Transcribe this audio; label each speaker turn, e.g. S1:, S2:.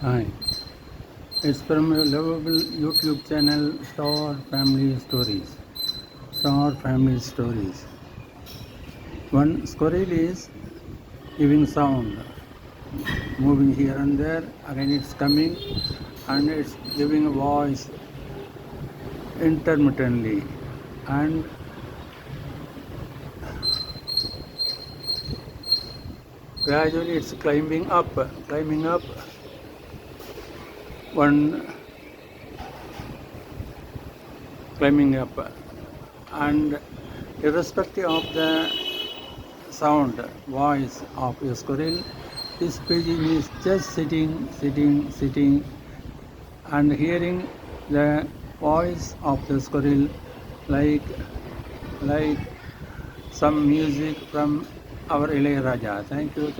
S1: Hi, it's from a lovable YouTube channel Star Family Stories. Star Family Stories. One squirrel is giving sound, moving here and there, again it's coming and it's giving a voice intermittently. And gradually it's climbing up, one climbing up. And irrespective of the sound, voice of a squirrel, this pigeon is just sitting, and hearing the voice of the squirrel like like some music from our Ilayaraja. Thank you.